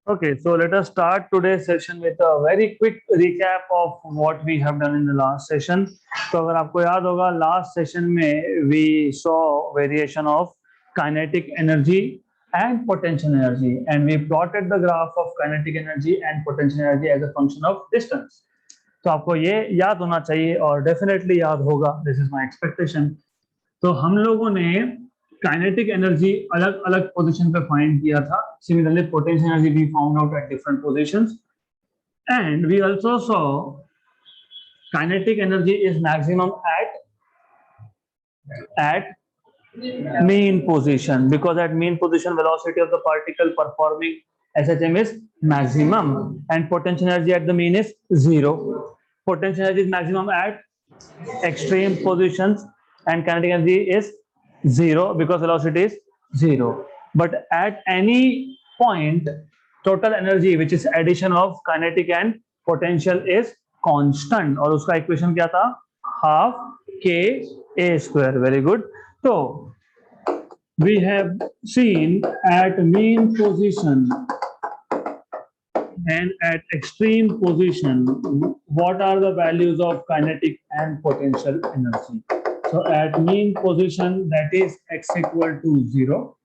Okay, so let us start today's session with a very quick recap of what we have done in the last session. तो अगर आपको याद होगा last session में we saw variation of kinetic energy and potential energy and we plotted the graph of kinetic energy and potential energy as a function of distance. तो आपको ये याद होना चाहिए और definitely याद होगा. This is my expectation. तो हम लोगों ने काइनेटिक एनर्जी अलग अलग पोजीशन पे फाइंड किया था. Similarly potential energy we found out at different positions and we also saw kinetic energy is maximum at mean position because at mean position velocity of the particle performing SHM is maximum and potential energy at the mean is 0. Potential energy is maximum at extreme positions and kinetic energy is 0 because velocity is 0. But at any point, total energy, which is addition of kinetic and potential, is constant. और उसका equation क्या था? Half k a square. Very good. So we have seen at mean position and at extreme position what are the values of kinetic and potential energy. So at mean position, that is x equal to 0,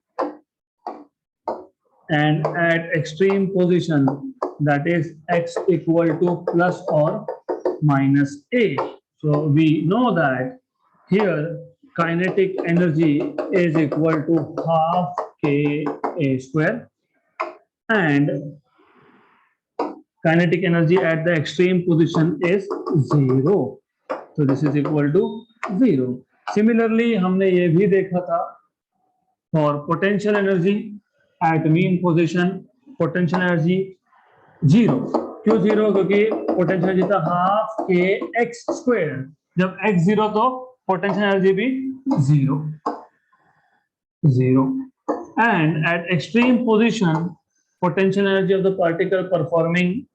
and at extreme position, that is x equal to plus or minus a. So we know that here kinetic energy is equal to half k a square and kinetic energy at the extreme position is 0. So this is equal to 0. Similarly, हमने ये भी देखा था for potential energy at mean position, potential energy 0. क्यों 0? क्योंकि potential energy था half k x square. जब x 0 तो potential energy भी 0. And at extreme position, potential energy of the particle performing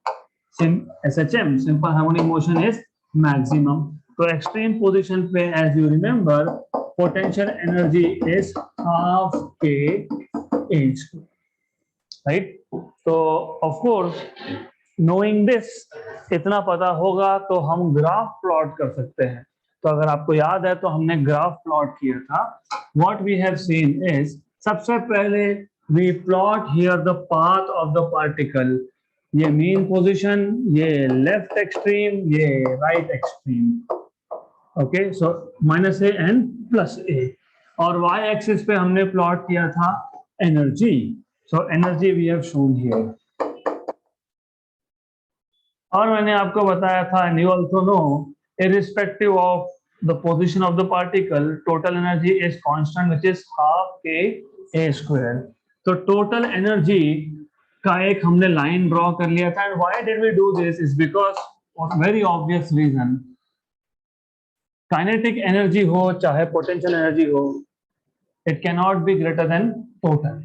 SHM, simple harmonic motion, is maximum. So extreme position पे, as you remember, potential energy is half k a square, right? So of course, knowing this, इतना पता होगा तो हम graph plot कर सकते हैं. तो अगर आपको याद है तो हमने ग्राफ प्लॉट किया था. What we have seen is, सबसे पहले we plot here the path of the particle. ये mean position, ये left extreme, ये right extreme. Okay, so minus a and plus a. और y axis पे हमने प्लॉट किया था energy. So energy we have shown here. और मैंने आपको बताया था, and you also know, irrespective of the position of the particle, total energy is constant, which is half k a square. तो total energy का एक हमने line draw कर लिया था. And why did we do this? Is because of very obvious reason. Kinetic energy हो चाहे potential energy हो, it cannot be greater than total.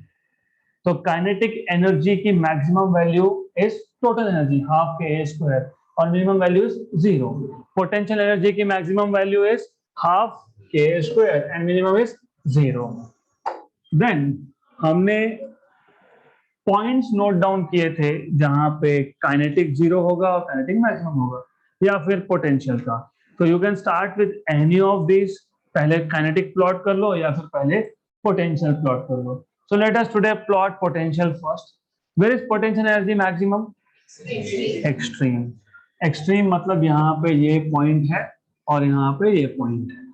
तो काइनेटिक एनर्जी की maximum value is total energy half के A square और minimum value is 0. Potential energy की maximum value is half के square and minimum is 0. Then हमने points note down किए थे जहां पे काइनेटिक 0 होगा और काइनेटिक मैक्सिमम होगा या फिर पोटेंशियल का. तो you can start with any of this. पहले काइनेटिक प्लॉट कर लो या फिर पहले पोटेंशियल प्लॉट कर लो. So let us today plot potential first. Where is potential energy maximum? Extreme. Extreme मतलब यहाँ पे ये point है और यहाँ पे ये point है.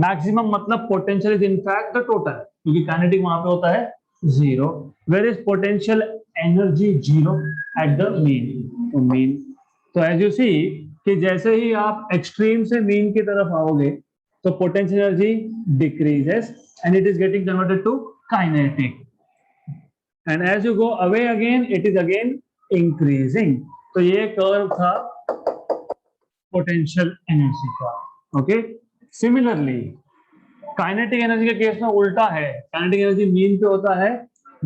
Maximum मतलब potential is in fact the total, क्योंकि kinetic वहाँ पे होता है 0. Where is potential energy 0? At the mean. तो mean. तो as you see कि जैसे ही आप extreme से mean की तरफ आओगे तो potential energy decreases and it is getting converted to kinetic. And as you go away again, it is again increasing. तो ये curve था potential energy का. Okay. Similarly, kinetic energy के केस में उल्टा है. Kinetic energy mean पे होता है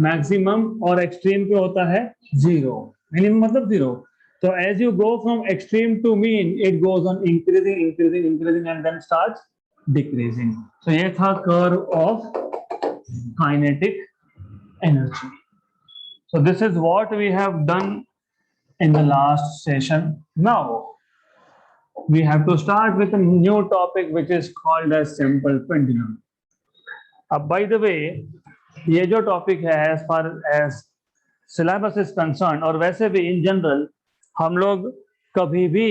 maximum और extreme पे होता है 0. Minimum मतलब 0. So as you go from extreme to mean, it goes on increasing and then starts decreasing. So ये था curve of kinetic energy. So this is what we have done in the last session. Now we have to start with a new topic which is called as simple pendulum. अब by the way ये जो topic है as far as syllabus is concerned और वैसे भी in general हम लोग कभी भी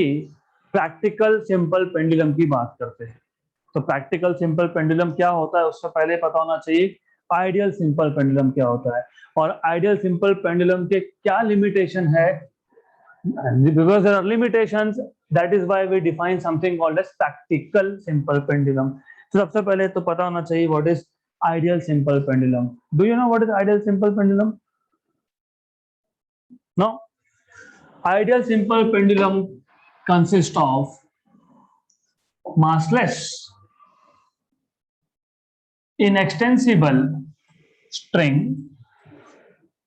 प्रैक्टिकल सिंपल पेंडुलम की बात करते हैं. तो प्रैक्टिकल सिंपल पेंडुलम क्या होता है उससे पहले पता होना चाहिए आइडियल सिंपल पेंडुलम क्या होता है और आइडियल सिंपल पेंडुलम के क्या लिमिटेशन है. Because there are limitations, that is why we define something called as practical simple pendulum. So सबसे पहले तो पता होना चाहिए what is ideal simple pendulum. Do you know what is ideal simple pendulum? No. Ideal simple pendulum consists of massless, inextensible string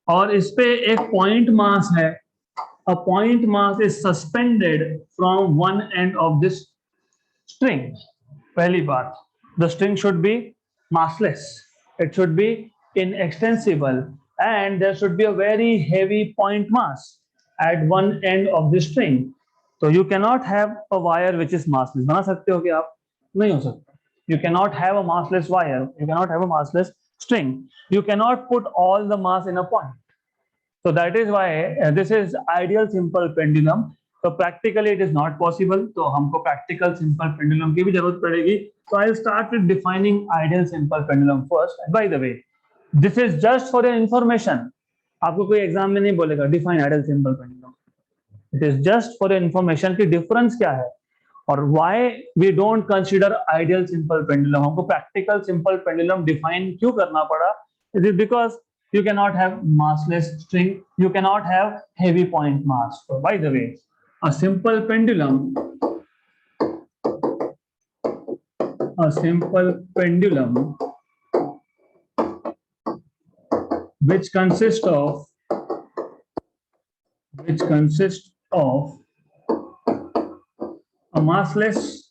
और इस पे एक पॉइंट मास है. A point mass is suspended from one end of this string. पहली बात, the string should be massless, it should be inextensible, and there should be a very heavy point mass at one end of the string. So you cannot have a wire which is massless. बना सकते हो कि आप? नहीं हो सकता. You cannot have a massless wire. You cannot have a massless string. You cannot put all the mass in a point. So that is why this is ideal simple pendulum. So practically it is not possible. तो हमको practical simple pendulum की भी जरूरत पड़ेगी. So I'll start with defining ideal simple pendulum first. And by the way, this is just for your information. आपको कोई exam में नहीं बोलेगा define ideal simple pendulum. It is just for your information कि difference क्या है और why we don't consider ideal simple pendulum. हमको practical simple pendulum define क्यों करना पड़ा? It is because you cannot have massless string, you cannot have heavy point mass. So by the way, a simple pendulum which consists of a massless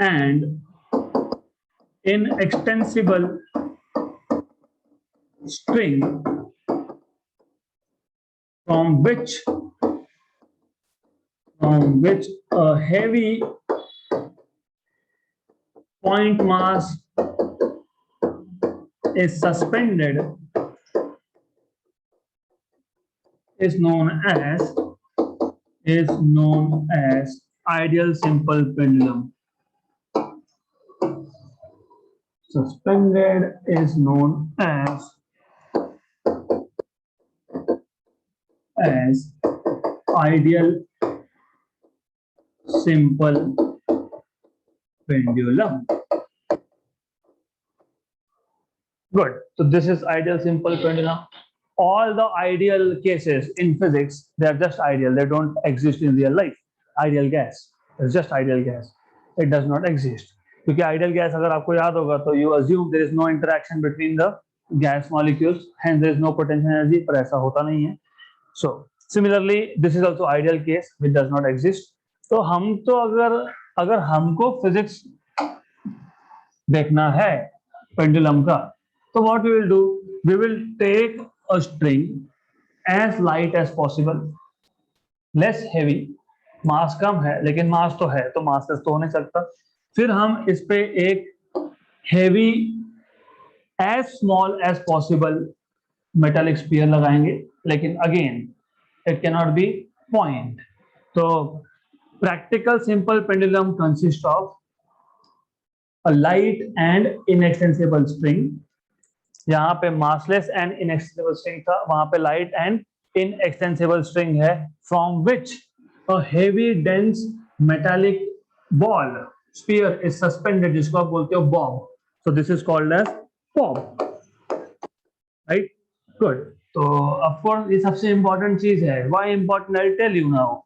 and inextensible string from which a heavy point mass is suspended is known as ideal simple pendulum. Suspended is known as ideal simple pendulum. Good. So this is ideal simple pendulum. All the ideal cases in physics, they are just ideal. They don't exist in real life. Ideal gas is just ideal gas. It does not exist. क्योंकि ideal gas अगर आपको याद होगा तो you assume there is no interaction between the gas molecules, hence there is no potential energy. पर ऐसा होता नहीं है. So similarly, this is also ideal case which does not exist. तो हम तो अगर हमको physics देखना है pendulum का, तो what we will do? We will take a string as light as possible, less heavy, mass कम है लेकिन mass तो है तो massless तो हो नहीं सकता. फिर हम इस पे एक heavy as small as possible metallic sphere लगाएंगे लेकिन again it cannot be point. So practical simple pendulum consists of a light and inextensible string. यहाँ पे massless and inextensible string था, वहां पे light and inextensible string है from which a heavy dense metallic ball sphere is suspended, जिसको आप बोलते हो bob. So this is called as bob, right? Good. तो of course ये सबसे important चीज है. Why important? I'll tell you now.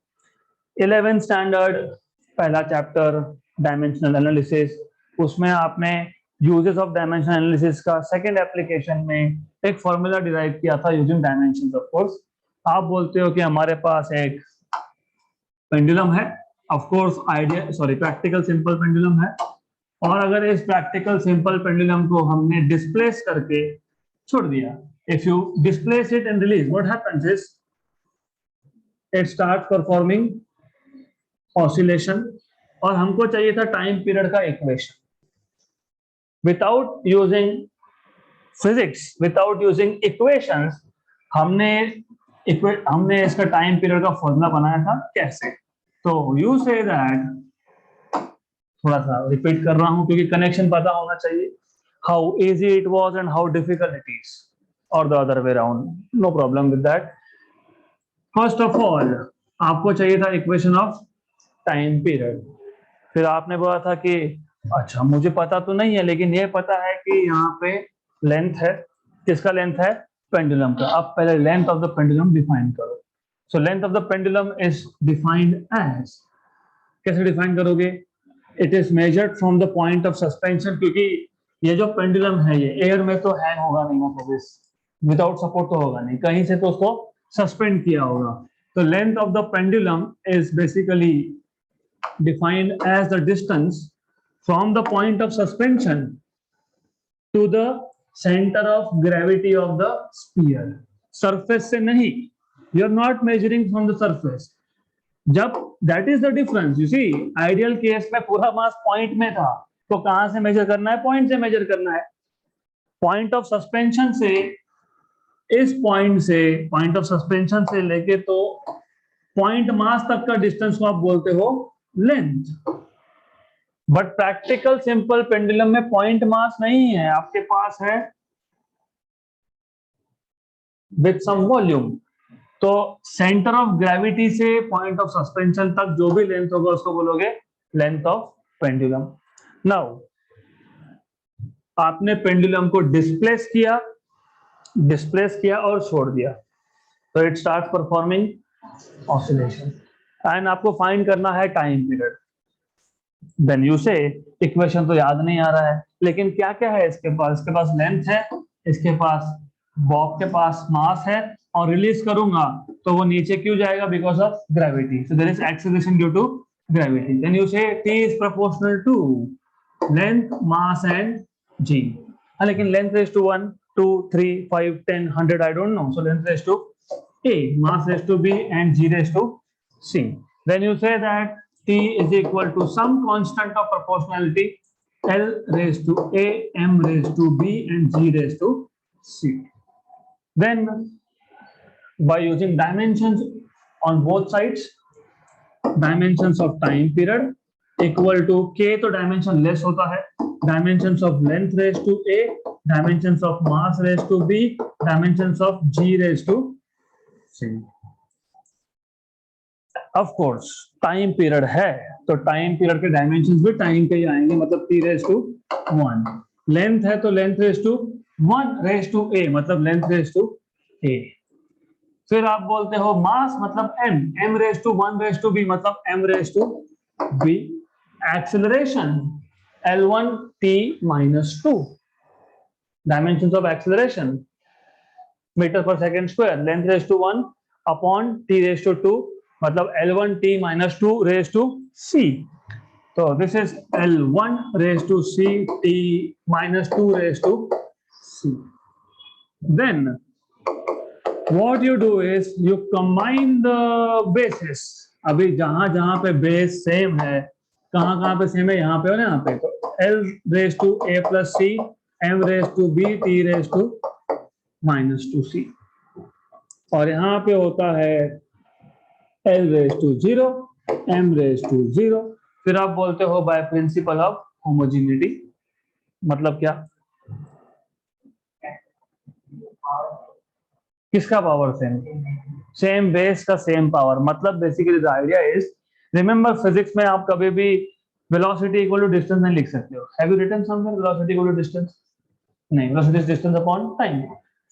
11th standard पहला chapter dimensional analysis, उसमें आपने uses of dimensional analysis का second application में एक formula derive किया था using dimensions. Of course आप बोलते हो कि हमारे पास एक pendulum है, of course practical simple pendulum है, और अगर इस practical simple pendulum को हमने displace करके छोड़ दिया if you displace it and release, what happens is it starts performing oscillation. और हमको चाहिए था टाइम पीरियड का equation without using physics, without using equations. हमने इसका टाइम पीरियड का फॉर्मूला बनाया था कैसे। तो यू से दैट, थोड़ा सा रिपीट कर रहा हूं क्योंकि कनेक्शन पता होना चाहिए, how easy it was and how difficult it is, और the other way around, no problem with that. First of all आपको चाहिए था इक्वेशन ऑफ टाइम पीरियड। फिर आपने बोला था कि अच्छा मुझे पता तो नहीं है लेकिन ये पता है कि यहाँ पे लेंथ है, किसका लेंथ है, पेंडुलम का। अब पहले length of the pendulum define करो। So length of the pendulum is defined as, कैसे डिफाइन करोगे, it is measured from the point of suspension, क्योंकि ये जो पेंडुलम है ये एयर में तो हैंग होगा नहीं, मतलब इस विदाउट सपोर्ट तो होगा नहीं, कहीं से तो उसको सस्पेंड किया होगा। तो length of the pendulum is basically defined as the distance from the point of suspension to the center of gravity of the sphere. Surface से नहीं, you are not measuring from the surface. जब that is the difference. You see, ideal case में पूरा मास point में था, तो कहां से मेजर करना है, पॉइंट से मेजर करना है। पॉइंट ऑफ सस्पेंशन से, इस पॉइंट ऑफ सस्पेंशन से लेके तो पॉइंट मास तक का डिस्टेंस को आप बोलते हो length. But practical simple pendulum में पॉइंट मास नहीं है, आपके पास है विद सम वॉल्यूम। तो सेंटर ऑफ ग्रेविटी से पॉइंट ऑफ सस्पेंशन तक जो भी लेंथ होगा उसको बोलोगे लेंथ ऑफ पेंडुलम। नाउ आपने पेंडुलम को डिस्प्लेस किया और छोड़ दिया, तो it start performing oscillation and आपको फाइंड करना है टाइम पीरियड। देन यू से इक्वेशन तो याद नहीं आ रहा है, लेकिन क्या क्या है इसके पास लेंथ है, इसके पास बॉब के पास मास है, और रिलीज करूंगा तो वो नीचे क्यों जाएगा, because of gravity. So there is acceleration due to gravity. Then you say T is proportional to length, mass and g। लेकिन length raise to 1 2 3 5 10 100 I don't know, so length raise to a, mass raised to b and g raised to c. Then you say that T is equal to some constant of proportionality, L raised to a, m raised to b and g raised to c. Then by using dimensions on both sides, dimensions of time period equal to k, तो dimension less होता है, dimensions of length raised to a, dimensions of mass raised to b, dimensions of g raised to of course time period है तो time period के dimensions भी time के ही आएंगे, मतलब T रेज टू 1। लेंथ है तो length raise to 1 raise to a, मतलब लेंथ रेज टू a। फिर आप बोलते हो मास मतलब m raise to 1 raise to b, मतलब m raise to b। Acceleration L1t minus 2, dimensions of acceleration metre per second square, length raise to 1 upon T raise to 2, मतलब L1t minus 2 raise to c। तो this is L1 raise to c, T minus 2 raise to c। Then what you do is you combine the basis. अभी जहां पे base same है, कहां पे same है, यहाँ पे और यहाँ पे, तो L raise to a plus c, m raise to b, T raise to -2c, और यहाँ पे होता है L raise to 0, m raise to 0। फिर आप बोलते हो बाय प्रिंसिपल ऑफ होमोजेनिटी, मतलब क्या, किसका पावर सेम बेस का सेम पावर। मतलब basically the idea is, remember physics में आप कभी भी वेलोसिटी इक्वल टू डिस्टेंस नहीं लिख सकते हो। Have you written somewhere velocity equal to distance? नहीं, velocity is distance upon time.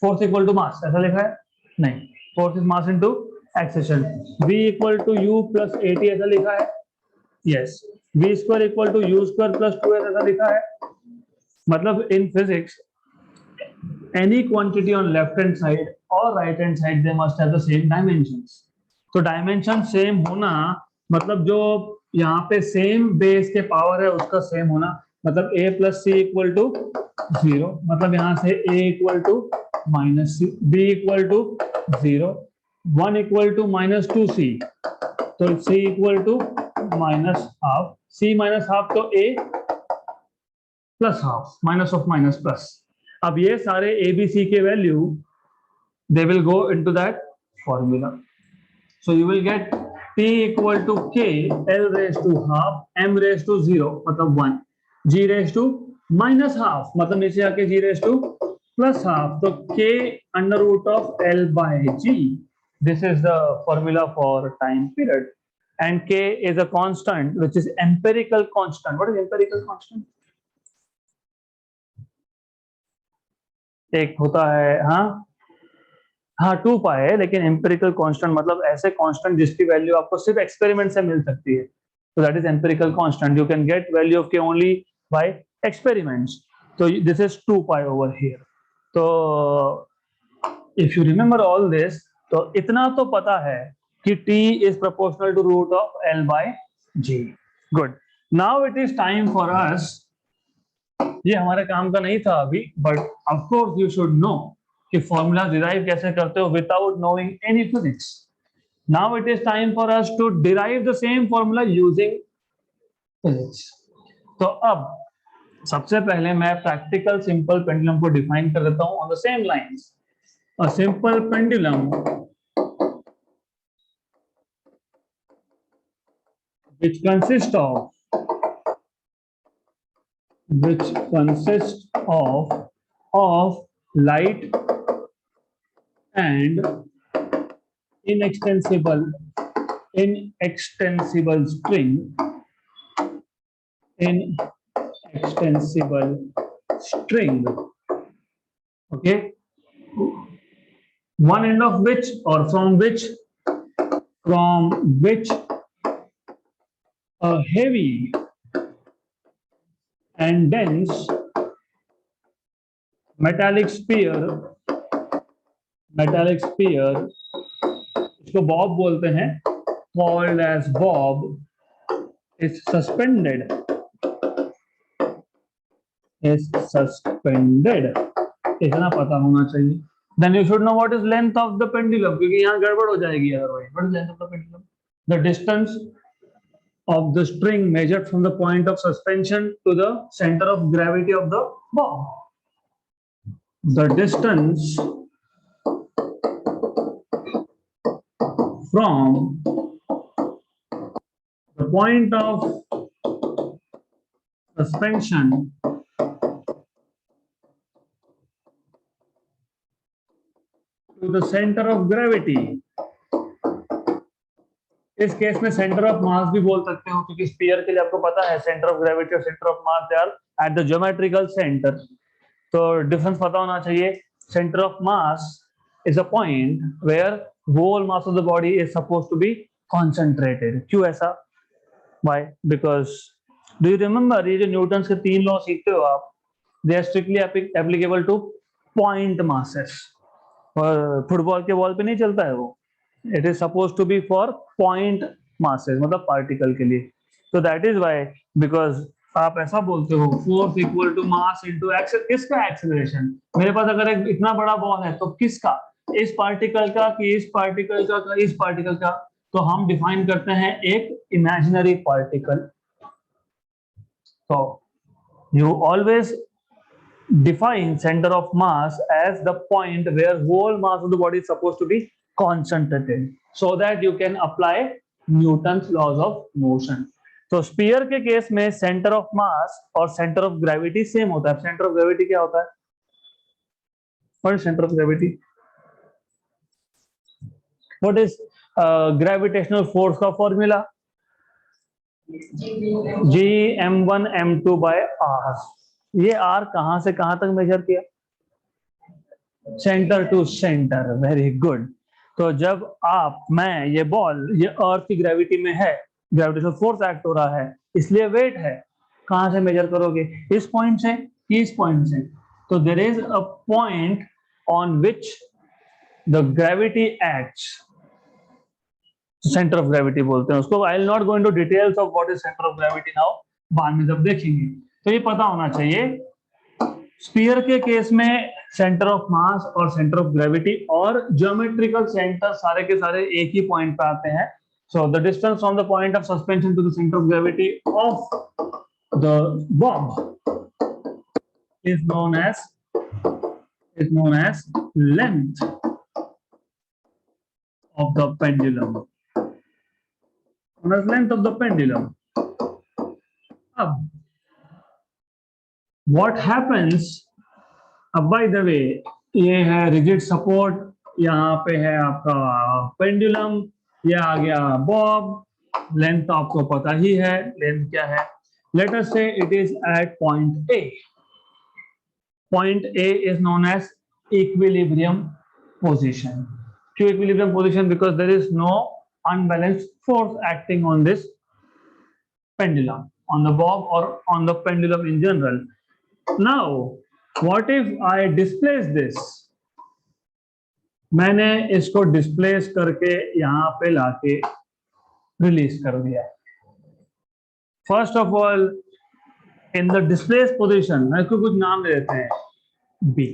Force equal to mass, ऐसा लिखा है? नहीं, force is mass into acceleration. v equal to u plus at, ऐसा लिखा है? Yes. v square equal to u square plus 2s, ऐसा लिखा है? मतलब in physics any quantity on left hand side or right hand side they must have the same dimensions। तो dimension same होना मतलब जो यहाँ पे सेम बेस के पावर है उसका सेम होना, मतलब a plus c equal to 0, मतलब यहाँ से a equal to minus c, b equal to 0, 1 equal to minus 2c, तो c equal to minus half, c minus half तो a plus half, minus of minus plus. अब ये सारे a b c के value they will go into that formula, so you will get p equal to k l raised to half m raised to 0 मतलब 1, g raised to minus half मतलब नीचे आके g raised to plus half, तो k under root of l by g, this is the formula for time period, and k is a constant which is empirical constant. What is empirical constant? एक होता है हाँ 2 पाई है, लेकिन empirical constant मतलब ऐसे constant जिसकी वैल्यू आपको सिर्फ एक्सपेरिमेंट से मिल सकती है, तो that is empirical constant, you can get value of K only by experiments, तो this is 2 pi over here. तो if you remember all this, तो इतना तो पता है कि t is proportional to root of l by g। Good, now it is time for us, ये हमारे काम का नहीं था अभी, but of course you should know कि फॉर्मूला डिराइव कैसे करते हो without knowing any physics. Now it is time for us to derive the same formula using physics. तो अब सबसे पहले मैं प्रैक्टिकल सिंपल पेंडुलम को डिफाइन कर देता हूं on the same lines. A simple pendulum which consists of light and inextensible string, okay, one end of which or from which a heavy and dense metallic sphere, इसको Bob बोलते हैं, called as bob, is suspended, इतना पता होना चाहिए। Then you should know what is length of the pendulum, क्योंकि यहाँ गड़बड़ हो जाएगी otherwise. What is length of the pendulum? The distance of the string measured from the point of suspension to the center of gravity of the bob. The distance from the point of suspension to the center of gravity, इस case में centre of मास भी बोल सकते हो, क्योंकि sphere के लिए आपको पता है सेंटर ऑफ ग्रेविटी और centre of mass they are at the geometrical centre, तो डिफरेंस पता होना चाहिए। Centre of mass is a point where whole mass of the body is supposed to be concentrated. क्यों ऐसा? Why? Because do you remember, ये जो Newton के 3 law सीखते हो आप, they are strictly applicable to point masses, और football के बॉल पे नहीं चलता है वो, it is suppose to be for point masses, मतलब पार्टिकल के लिए। तो दैट इज व्हाई, बिकॉज आप ऐसा बोलते हो force equal to mass into acceleration. किसका एक्सेलरेशन? मेरे पास अगर एक इतना बड़ा बॉल है तो किसका? इस पार्टिकल का कि इस पार्टिकल का इस पार्टिकल का? तो हम डिफाइन करते हैं एक इमेजिनरी पार्टिकल। तो you always define center of mass as the point where whole mass of the body is supposed to be concentrated, so that you can apply Newton's laws of motion. तो spear के case में centre of mass और centre of gravity same होता है। Centre of gravity क्या होता है? What is centre of gravity? What is gravitational force का formula? G m1 m2 by r। ये r कहां से कहां तक मेजर किया? Centre to centre. Very good. तो जब मैं ये बॉल ये अर्थ की ग्रेविटी में है, ग्रेविटेशनल फोर्स एक्ट हो रहा है, इसलिए वेट है। कहां से मेजर करोगे? इस पॉइंट से, इस पॉइंट से। तो there is a point on which the gravity acts, centre of gravity बोलते हैं उसको। I will not go into details of what is centre of gravity now, बाद में जब देखेंगे। तो ये पता होना चाहिए। स्फीयर के केस में सेंटर ऑफ मास और सेंटर ऑफ ग्रेविटी और ज्योमेट्रिकल सेंटर सारे के सारे एक ही पॉइंट पे आते हैं। So the distance from the point of suspension to the centre of gravity of the bob is known as length of the pendulum. Known as length of the pendulum. अब what happens, अब by the way, ये है rigid support, यहाँ पे है आपका pendulum, ये आ गया बॉब, लेंथ आपको पता ही है, लेंथ क्या है। Let us say it is at point A. Point A is known as equilibrium position. क्यों equilibrium position? Because there is no unbalanced force acting on this pendulum, on the bob or on the pendulum in general. Now, what if I displace this? मैंने इसको displace करके यहाँ पे लाके release कर दिया। First of all, in the displace position, मैं इसको कुछ नाम दे देते हैं बी।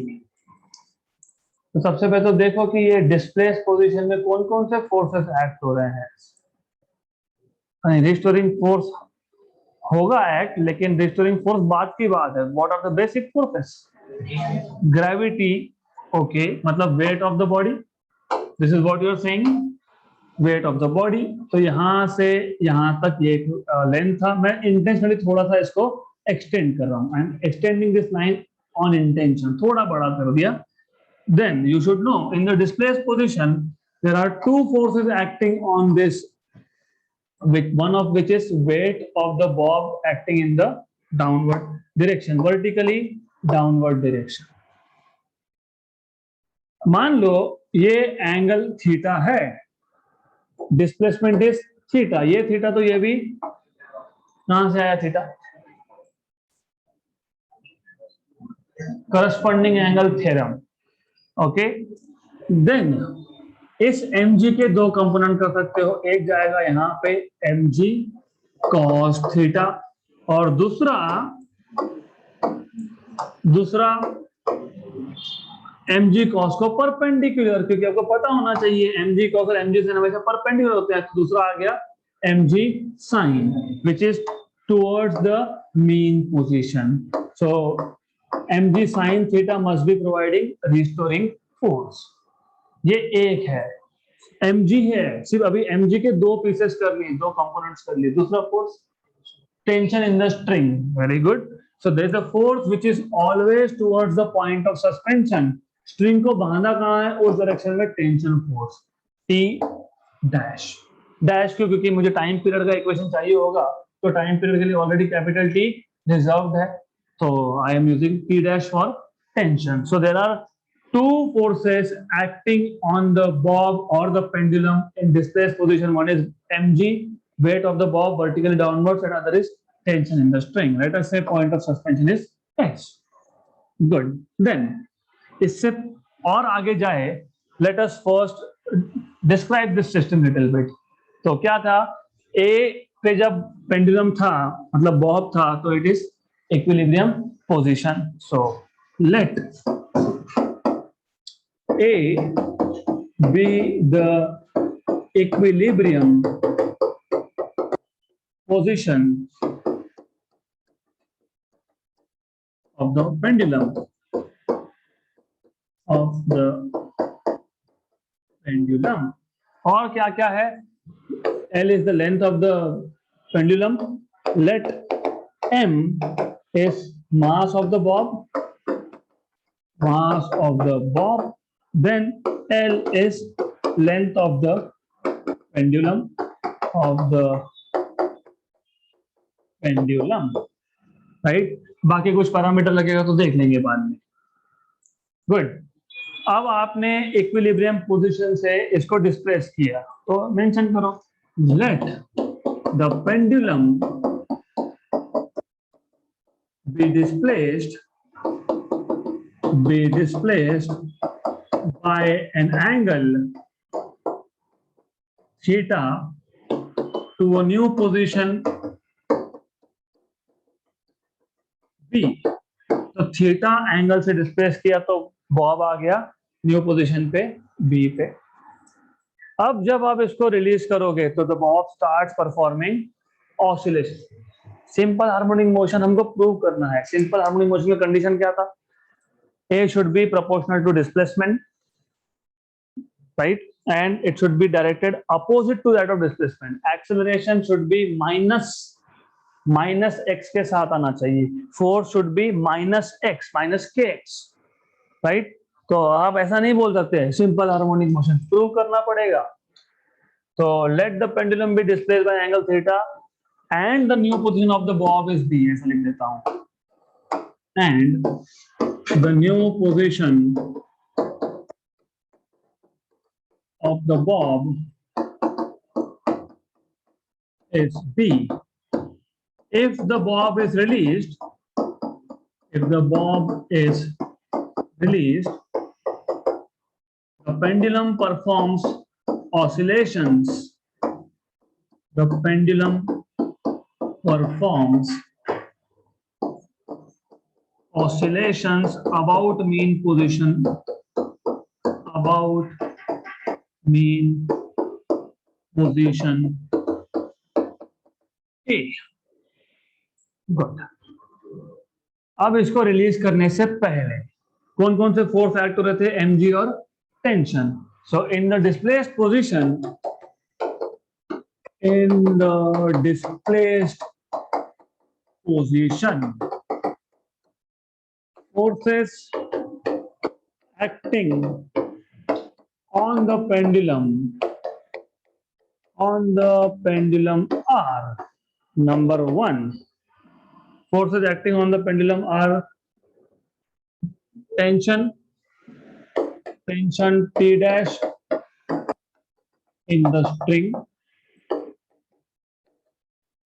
तो सबसे पहले तो देखो कि ये डिस्प्लेस पोजीशन में कौन कौन से फोर्सेस एक्ट हो रहे हैं। रिस्टोरिंग फोर्स होगा एक्ट, लेकिन रिस्टोरिंग फोर्स बाद की बात है। What are the basic forces? Gravity, okay, मतलब weight of the body, this is what you are saying, weight of the body. तो यहां से यहां तक ये लेंथ था। मैं इंटेंशनली थोड़ा सा इसको एक्सटेंड कर रहा हूं, I am extending this line on intention, थोड़ा बड़ा कर दिया। Then you should know in the displaced position there are two forces acting on this, one of which is weight of the bob acting in the downward direction, vertically downward direction. मान लो ये angle theta है, displacement is theta, ये theta, तो ये भी कहां से आया theta? Corresponding angle theorem, okay. Then इस mg के दो कंपोनेंट कर सकते हो, एक जाएगा यहां पे mg cos थीटा और दूसरा mg cos को परपेंडिकुलर, क्योंकि आपको पता होना चाहिए mg cos और mg sin हमेशा परपेंडिकुलर होते हैं। तो दूसरा आ गया mg sin which is towards the mean position. So mg sin theta must be providing restoring force. ये एक है, mg है, सिर्फ अभी mg के दो पीसेस कर लिए, दो कंपोनेंट्स कर लिए। दूसरा force tension in the string, very good. So there is a force which is always towards the point of suspension. String को बांधा कहां है? उस डायरेक्शन में tension force T dash. Dash क्यों? क्योंकि मुझे टाइम पीरियड का इक्वेशन चाहिए होगा, तो टाइम पीरियड के लिए ऑलरेडी कैपिटल T रिजर्व्ड है, तो I am using T dash for tension. So there are two forces acting on the bob or the pendulum in displaced position. One is mg, weight of the bob vertically downwards, and other is tension in the string. Let us say point of suspension is S. Good. Then इससे और आगे जाए, let us first describe this system little bit. तो क्या था? A पे जब pendulum था, मतलब bob था, तो it is equilibrium position. So let A be the equilibrium position of the pendulum, और क्या क्या है? L is the length of the pendulum. Let M is mass of the bob, then L is length of the pendulum, right? बाकी कुछ parameter लगेगा तो देख लेंगे बाद में। गुड। अब आपने इक्विलिब्रियम पोजीशन से इसको डिस्प्लेस किया, तो मेंशन करो, let the pendulum be displaced by an angle theta to a new position B, तो थीटा एंगल से डिस्प्लेस किया तो बॉब आ गया न्यू पोजीशन पे बी पे। अब जब आप इसको रिलीज करोगे तो the bob starts performing oscillation. Simple harmonic motion हमको प्रूव करना है। सिंपल हार्मोनिक मोशन की कंडीशन क्या था? A should be proportional to displacement, right? And it should be directed opposite to that of displacement. Acceleration should be minus x के साथ आना चाहिए. Force should be minus x, minus kx, right? तो आप ऐसा नहीं बोल सकते सिंपल हार्मोनिक मोशन, प्रूव करना पड़ेगा। तो let the pendulum be displaced by angle theta and the new position of the bob is b, ऐसा लिख देता हूँ, and the new position of the bob is b. If the bob is released, the pendulum performs oscillations. The pendulum performs oscillations about mean position, A. Good. अब इसको release करने से पहले कौन कौन से फोर्स एक्ट हो रहे थे? mg और tension. So in the displaced position, forces acting on the pendulum are, number one, forces acting on the pendulum are tension T dash in the string.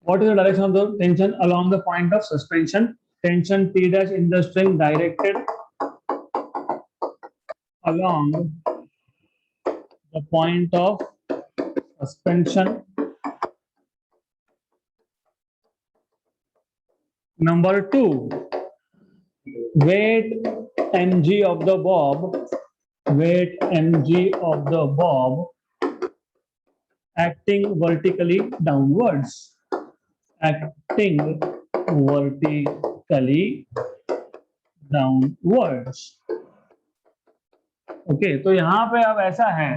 What is the direction of the tension? Along the point of suspension. Tension T dash in the string directed along the point of suspension. Number two, weight mg of the bob acting vertically downwards. Okay, तो यहां पे अब ऐसा है,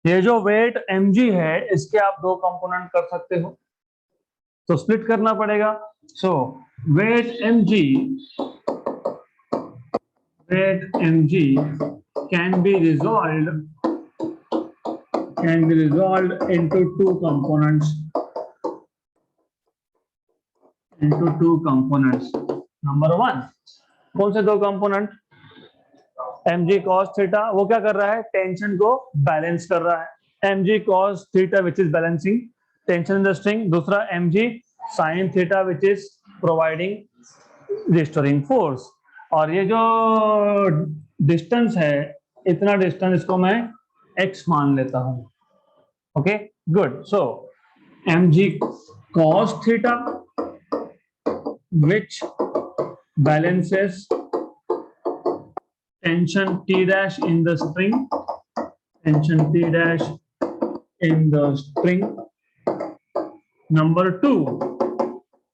ये जो wait mg है इसके आप दो कंपोनेंट कर सकते हो, तो स्प्लिट करना पड़ेगा। सो wait mg can be resolved into two components. Number one, कौन से दो कंपोनेंट? mg cos थीटा, वो क्या कर रहा है? टेंशन को बैलेंस कर रहा है। mg cos theta which is balancing tension in the string. दूसरा mg sin theta which is providing restoring force. और ये जो डिस्टेंस है, इतना डिस्टेंस, इसको मैं x मान लेता हूं। Okay, good. So mg cos theta which balances tension T dash in the string, Number two,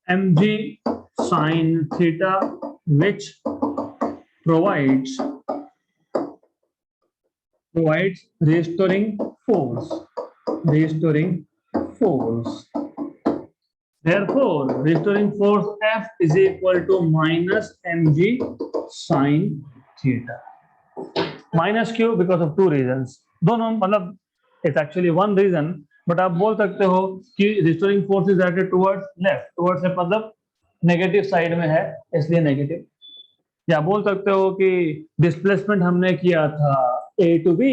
mg sin theta which provides restoring force. Therefore, restoring force F is equal to minus mg sin theta. Minus क्यों? Because of two reasons. दोनों मतलब it's actually one reason, but आप बोल सकते हो कि restoring force is directed towards left. Towards left मतलब negative side में है, इसलिए नेगेटिव। या बोल सकते हो कि डिस्प्लेसमेंट हमने किया था A to B,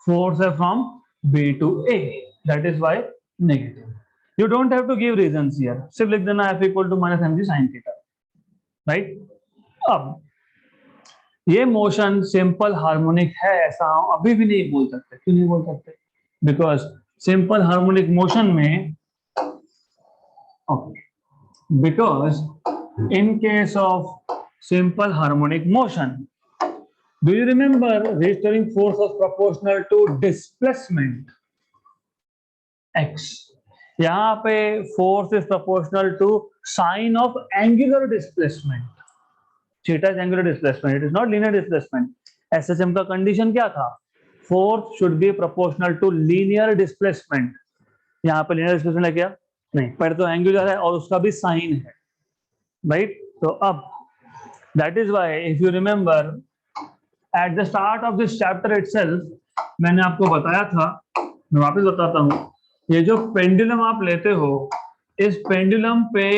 force है from B to A, that is why negative. You don't have to give reasons here, सिर्फ लिख देना F equal to minus mg sin theta, right? अब ये मोशन सिंपल हार्मोनिक है ऐसा हम अभी भी नहीं बोल सकते। क्यों नहीं बोल सकते? बिकॉज सिंपल हार्मोनिक मोशन में, because in case of simple harmonic motion. Do you remember restoring force was proportional to displacement x? यहाँ पे force is proportional to sine of angular displacement. Theta is angular displacement. It is not linear displacement. SHM का condition क्या था? Force should be proportional to linear displacement. यहाँ पे linear displacement है क्या? नहीं, पर तो angular है और उसका भी sine है, right? तो अब that is why if you remember at the start of this chapter itself मैंने आपको बताया था, मैं वापस बताता हूँ, ये जो पेंडुलम आप लेते हो, इस पेंडुलम पे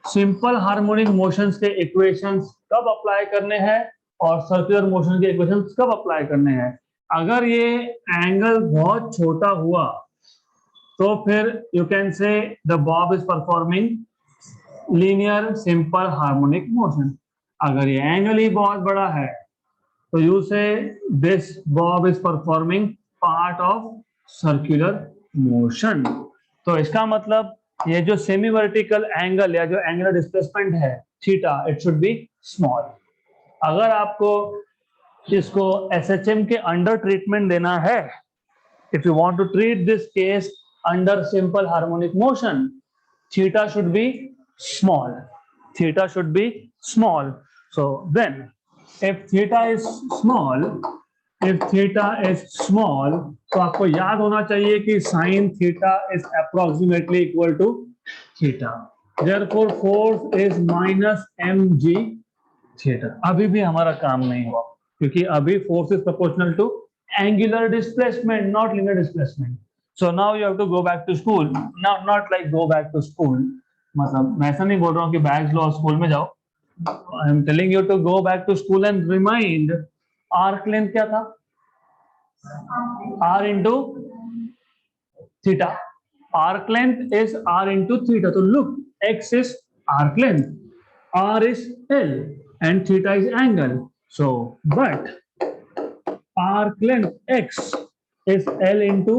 सिंपल हार्मोनिक मोशंस के इक्वेशंस कब अप्लाई करने हैं और सर्कुलर मोशन के इक्वेशंस कब अप्लाई करने हैं. अगर ये एंगल बहुत छोटा हुआ तो फिर you can say the bob is performing linear simple harmonic motion. अगर ये एंगल ही बहुत बड़ा है तो यू से this Bob is performing part of circular motion. तो इसका मतलब ये जो सेमी वर्टिकल एंगल या जो एंगुलर डिस्प्लेसमेंट है theta, it should be small. अगर आपको इसको एसएचएम के अंडर ट्रीटमेंट देना है, if you want to treat this case under simple harmonic motion, theta should be small. Theta should be small. So then if theta is small, if theta is small, तो आपको याद होना चाहिए कि sin theta is approximately equal to theta. Therefore, force is minus mg theta. अभी भी हमारा काम नहीं हुआ क्योंकि अभी force is proportional to angular displacement, not linear displacement. So now you have to go back to school. Now, not like go back to school. मतलब मैं ऐसा नहीं बोल रहा हूँ कि bags लो और स्कूल में जाओ. I am telling you to go back to school and remind arc length क्या था? r into theta. Arc length is r into theta. So look, x is arc length, r is L, and theta is angle. So, but arc length x is L into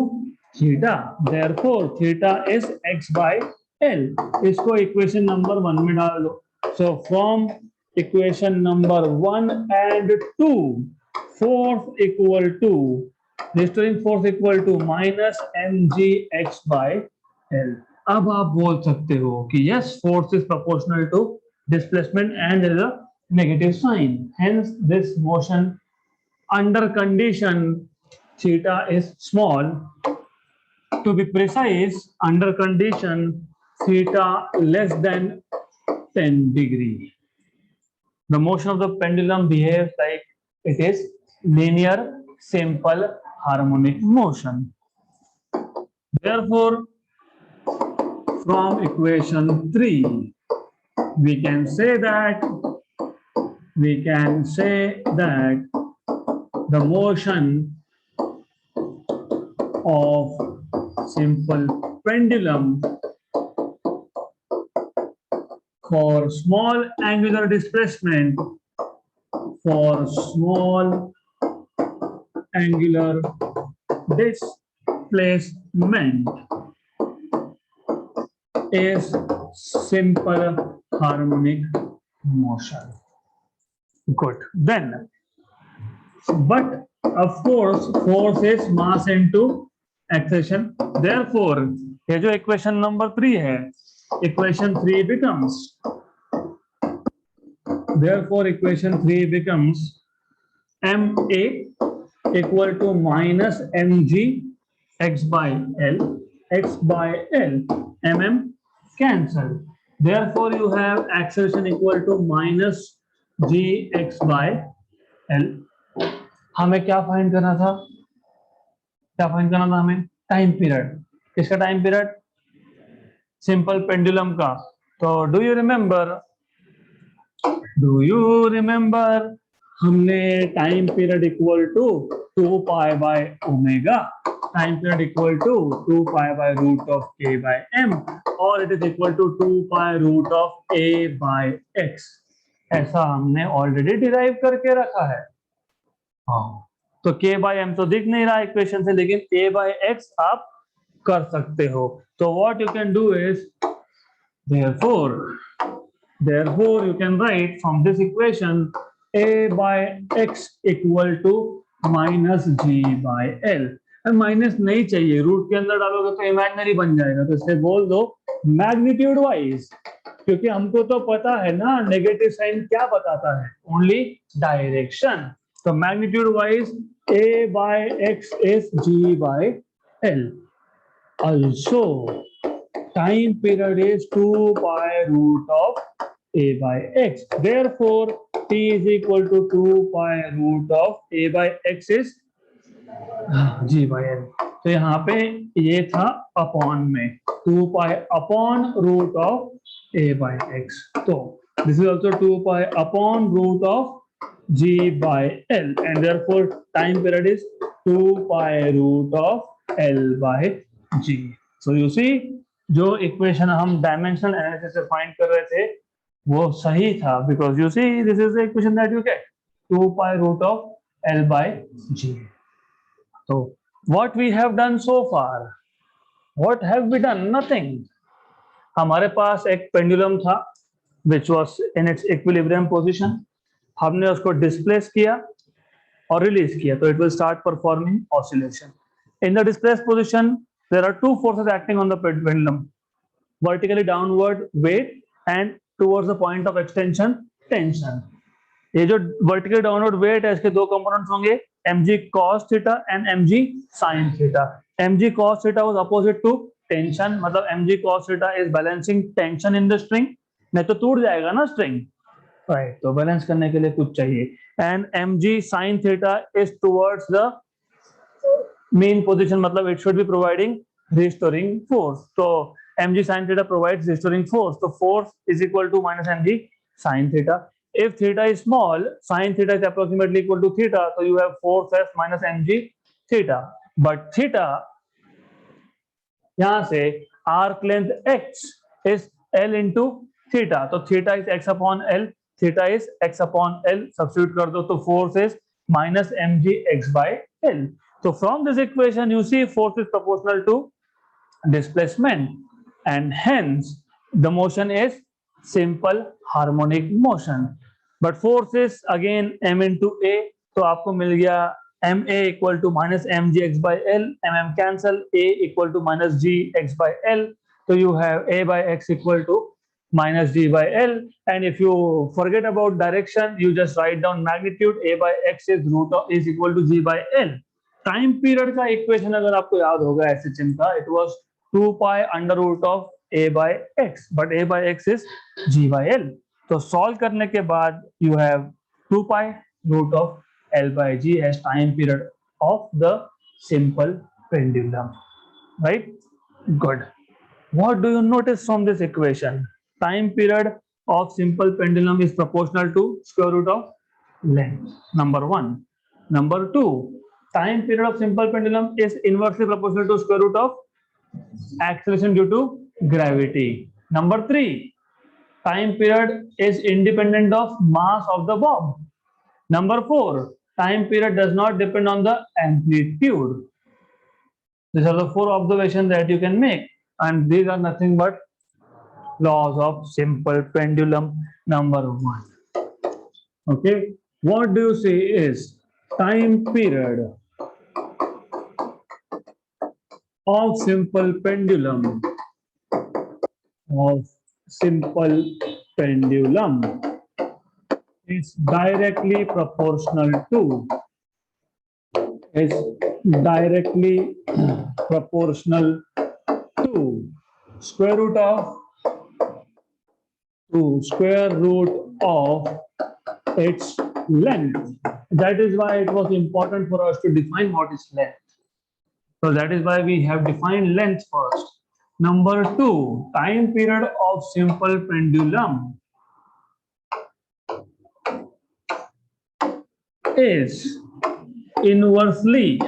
theta. Therefore, theta is x by L. इसको equation number 1 में डाल दो. So from equation number 1 and 2, force equal to restoring force equal to minus mg x by L. अब आप बोल सकते हो कि yes, force is proportional to displacement and there is a negative sign. Hence, this motion under condition theta is small. To be precise, under condition theta less than 10 degree, the motion of the pendulum behaves like it is linear simple harmonic motion. Therefore, from equation 3 we can say that the motion of simple pendulum for small angular displacement, is simple harmonic motion. Good. Then, but of course, force is mass into acceleration. Therefore, ये जो equation number 3 है, equation 3 becomes, therefore equation 3 becomes ma equal to minus mg x by L. X by L, mm cancel. Therefore, you have acceleration equal to minus g x by L. हमें क्या find करना था? हमें time period. किसका time period? Simple pendulum का. तो do you remember हमने time period equal to 2 pi by omega, time period equal to 2 pi by root of k by m, और it is equal to 2 pi root of a by x. ऐसा हमने already derive करके रखा है. हाँ, तो k by m तो दिख नहीं रहा इक्वेशन से, लेकिन a बाय x आप कर सकते हो. तो what you can do is, therefore Therefore, you can write from this equation a by x equal to minus g by l. Minus नहीं चाहिए, रूट के अंदर डालोगे तो इमेजिनरी बन जाएगा, तो इसे बोल दो मैग्नीट्यूड वाइज, क्योंकि हमको तो पता है ना नेगेटिव साइन क्या बताता है, ओनली डायरेक्शन. तो magnitude wise a by x is g by l. Also, time period is 2 pi root of a by x. Therefore, t is equal to 2 pi root of a by x is g by l. तो यहाँ पे ये था upon में 2 pi upon root of a by x. तो this is also 2 pi upon root of g by l, and therefore time period is 2 pi root of l by g. So you see, जो equation हम dimensional analysis से find कर रहे थे वो सही था, because you see this is the equation that you get 2 pi root of l by g. So what we have done so far, what have we done? Nothing. हमारे पास एक pendulum था which was in its equilibrium position. हमने उसको displace किया और release किया, तो it will start performing oscillation. In the displaced position, there are two forces acting on the pendulum: vertically downward weight and towards the point of extension tension. ये जो vertically downward weight है इसके दो components होंगे, mg cos theta and mg sin theta. mg cos theta was opposite to tension, मतलब mg cos theta is balancing tension in the string. नहीं तो टूट जाएगा ना स्ट्रिंग, राइट? तो बैलेंस करने के लिए कुछ चाहिए. And mg sin theta is towards the mean position, मतलब it should be providing restoring force. So mg sin theta provides restoring force. So force is equal to minus mg sin theta. If theta is small, sin theta is approximately equal to theta. So you have force as minus mg theta. But theta, यहाँ से arc length x is l into theta. तो theta is x upon l. Theta is x upon l. Substitute कर दो तो force is minus mg x by l. So from this equation you see force is proportional to displacement, and hence the motion is simple harmonic motion. But force is again m into a, तो आपको मिल गया ma equal to minus mg x by l. mm cancel, a equal to minus g x by l. So you have a by x equal to minus g by l, and if you forget about direction, you just write down magnitude. A by x is root of is equal to g by l. Time period का equation अगर आपको याद होगा SHM का, it was 2 pi under root of a by x, but a by x is g by l. तो solve करने के बाद you have 2 pi root of l by g as time period of the simple pendulum, right? Good. What do you notice from this equation? Time period of simple pendulum is proportional to square root of length. Number one. Number two, time period of simple pendulum is inversely proportional to square root of acceleration due to gravity. Number three, time period is independent of mass of the bob. Number four, time period does not depend on the amplitude. These are the four observations that you can make, and these are nothing but laws of simple pendulum. Number one. Okay, what do you say is time period of simple pendulum is directly proportional to square root of its length. That is why it was important for us to define what is length. So that is why we have defined length first. Number two, time period of simple pendulum is inversely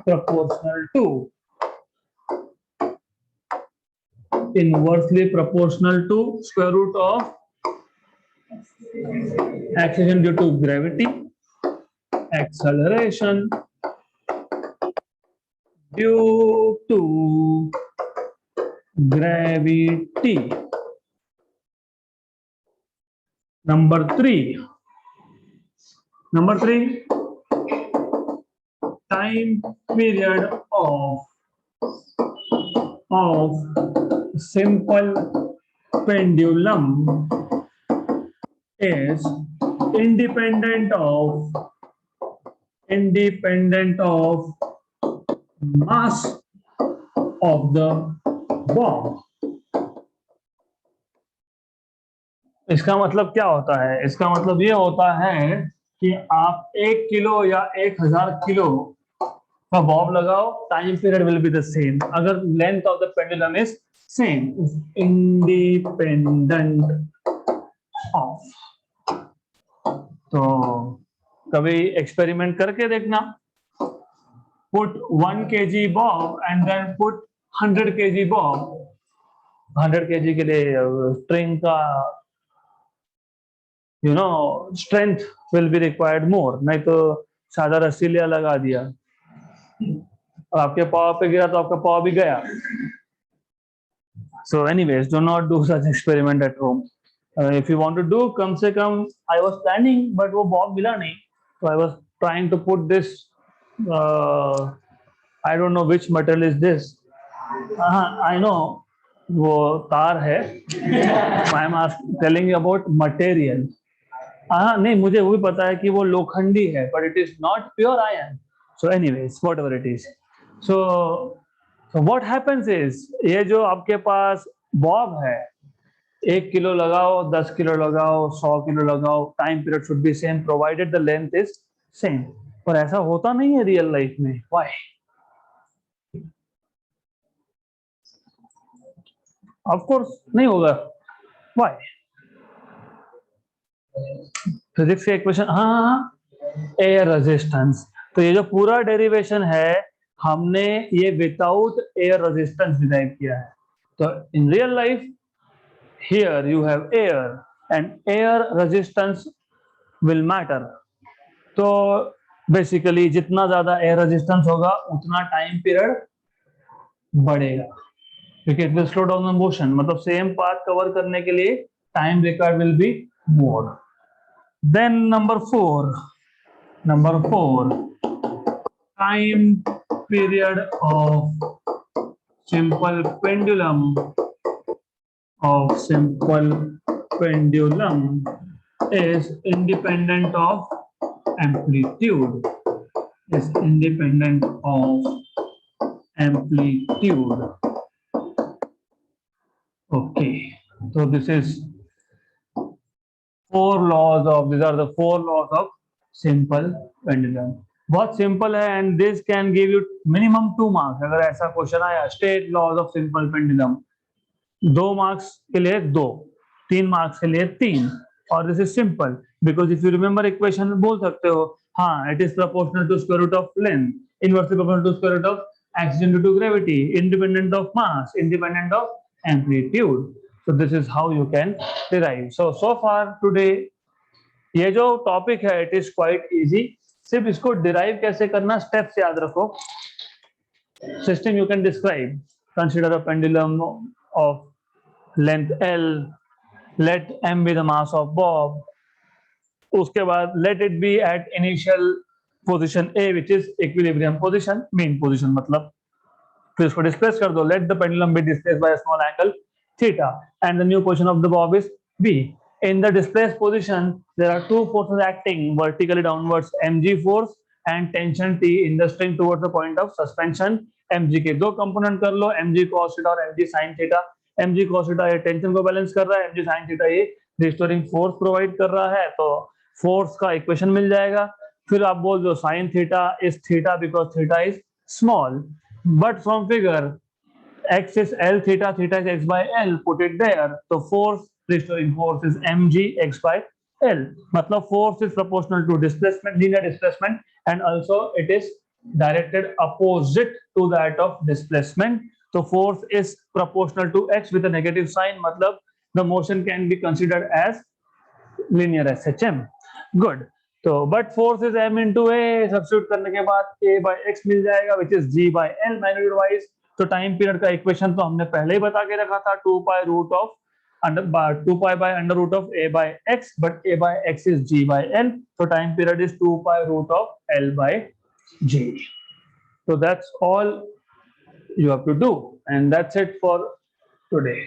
proportional to square root of acceleration due to gravity, acceleration due to gravity. Number three, time period of simple pendulum is independent of mass of the bomb. इसका मतलब क्या होता है? इसका मतलब ये होता है कि आप 1 किलो या 1000 किलो का बॉब लगाओ, time period will be the same अगर length of the pendulum is same, independent of. तो कभी एक्सपेरिमेंट करके देखना, put 1 kg bob and then put 100 kg bob. 100 kg के लिए स्ट्रिंग का strength will be required more, नहीं तो सादा रस्सी लिया लगा दिया और आपके पाव पे गिरा तो आपका पाव भी गया। So anyways, do not do such experiment at home. If you want to do, कम से कम I was planning, but वो बॉब मिला नहीं, so I was trying to put this. I don't know which material is this. I know वो तार है. I am telling you about material. नहीं, मुझे वो भी पता है कि वो लोखंडी है, but it is not pure iron. So anyways, whatever it is. So what happens is, ये जो आपके पास बॉब है, 1 किलो लगाओ, 10 किलो लगाओ, 100 किलो लगाओ, time period should be same provided the length is same. पर ऐसा होता नहीं है रियल लाइफ में। व्हाई? ऑफ कोर्स नहीं होगा। व्हाई? फिजिक्स के इक्वेशन, हाँ, एयर रेजिस्टेंस। तो ये जो पूरा डेरिवेशन है, हमने ये विदाउट एयर रेजिस्टेंस डिराइव किया है। तो in real life here you have air and air resistance will matter. तो बेसिकली जितना ज्यादा एयर रेजिस्टेंस होगा उतना टाइम पीरियड बढ़ेगा, क्योंकि it will slow down the motion. मतलब सेम पाथ कवर करने के लिए time required will be more. Then number four, time period of simple pendulum is independent of amplitude. Okay, so these are the four laws of simple pendulum. बहुत simple है and this can give you minimum 2 marks. अगर ऐसा question आया, state laws of simple pendulum, 2 marks के लिए 2, 3 marks के लिए 3, और this is simple because if you remember equation बोल सकते हो, हाँ, it is proportional to square root of length, inversely proportional to square root of acceleration due to gravity, independent of mass, independent of amplitude. So this is how you can derive. So far today ये जो topic है it is quite easy. सिर्फ इसको derive कैसे करना, steps याद रखो। System you can describe, consider a pendulum of length L, let M be the mass of bob, उसके बाद let it be at initial position A which is equilibrium position, mean position मतलब। फिर इसको displace कर दो, let the pendulum be displaced by a small angle theta and the new position of the bob is B. In the displaced position, there are two forces acting vertically downwards, mg force and tension T in the string towards the point of suspension mg के दो component कर लो, mg cos theta और mg sin theta. mg cos theta ये tension को balance कर रहा है, mg sin theta ये रिस्टोरिंग फोर्स प्रोवाइड कर रहा है, तो फोर्स का इक्वेशन मिल जाएगा। फिर आप बोल दो sin theta is theta because theta is small, but from figure x is L theta, theta is x by L, put it there. So force, restoring force is mg x by L. मतलब force is proportional to displacement, linear displacement, and also it is directed opposite to that of displacement. So force is proportional to x with a negative sign. मतलब the motion can be considered as linear SHM. Good. तो but force is m into a, substitute करने के बाद a by x मिल जाएगा, which is g by L magnitude wise. तो time period का equation तो हमने पहले ही बता के रखा था, 2 pi root of under 2 pi by under root of a by x, but a by x is g by l, so time period is 2 pi root of l by g. So that's all you have to do, and that's it for today.